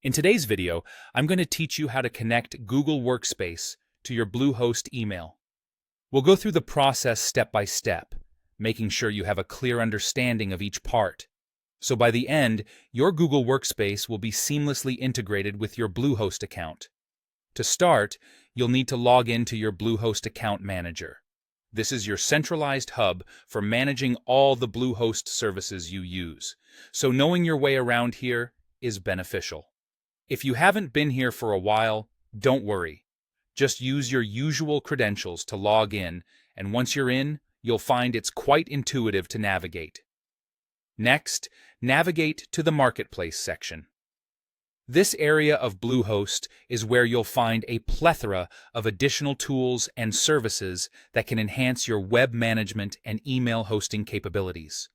In today's video, I'm going to teach you how to connect Google Workspace to your Bluehost email. We'll go through the process step by step, making sure you have a clear understanding of each part. So by the end, your Google Workspace will be seamlessly integrated with your Bluehost account. To start, you'll need to log into your Bluehost account manager. This is your centralized hub for managing all the Bluehost services you use, so knowing your way around here is beneficial. If you haven't been here for a while, don't worry. Just use your usual credentials to log in, and once you're in, you'll find it's quite intuitive to navigate. Next, navigate to the Marketplace section. This area of Bluehost is where you'll find a plethora of additional tools and services that can enhance your web management and email hosting capabilities.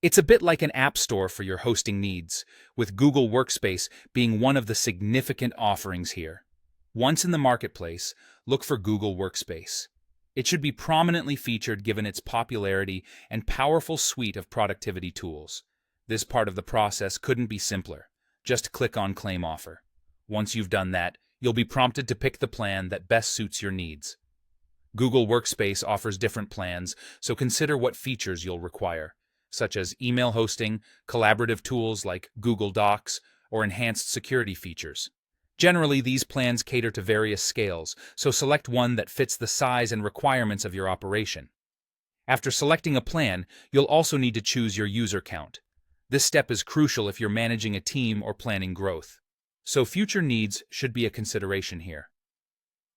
It's a bit like an app store for your hosting needs, with Google Workspace being one of the significant offerings here. Once in the Marketplace, look for Google Workspace. It should be prominently featured given its popularity and powerful suite of productivity tools. This part of the process couldn't be simpler. Just click on Claim Offer. Once you've done that, you'll be prompted to pick the plan that best suits your needs. Google Workspace offers different plans, so consider what features you'll require, such as email hosting, collaborative tools like Google Docs, or enhanced security features. Generally, these plans cater to various scales, so select one that fits the size and requirements of your operation. After selecting a plan, you'll also need to choose your user count. This step is crucial if you're managing a team or planning growth, so future needs should be a consideration here.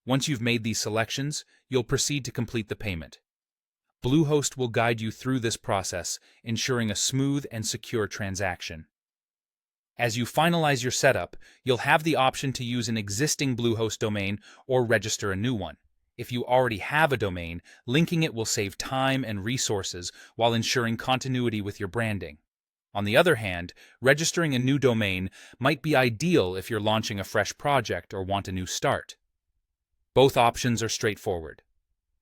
Once you've made these selections, you'll proceed to complete the payment. Bluehost will guide you through this process, ensuring a smooth and secure transaction. As you finalize your setup, you'll have the option to use an existing Bluehost domain or register a new one. If you already have a domain, linking it will save time and resources while ensuring continuity with your branding. On the other hand, registering a new domain might be ideal if you're launching a fresh project or want a new start. Both options are straightforward.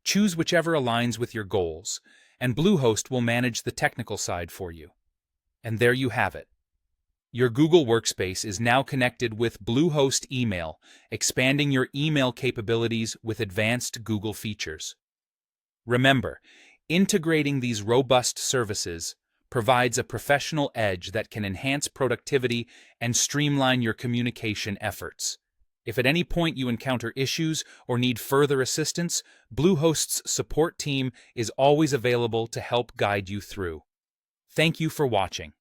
Choose whichever aligns with your goals, and Bluehost will manage the technical side for you. And there you have it. Your Google Workspace is now connected with Bluehost Email, expanding your email capabilities with advanced Google features. Remember, integrating these robust services provides a professional edge that can enhance productivity and streamline your communication efforts. If at any point you encounter issues or need further assistance, Bluehost's support team is always available to help guide you through. Thank you for watching.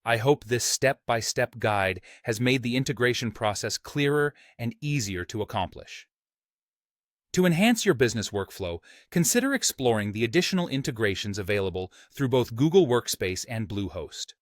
I hope this step-by-step guide has made the integration process clearer and easier to accomplish. To enhance your business workflow, consider exploring the additional integrations available through both Google Workspace and Bluehost.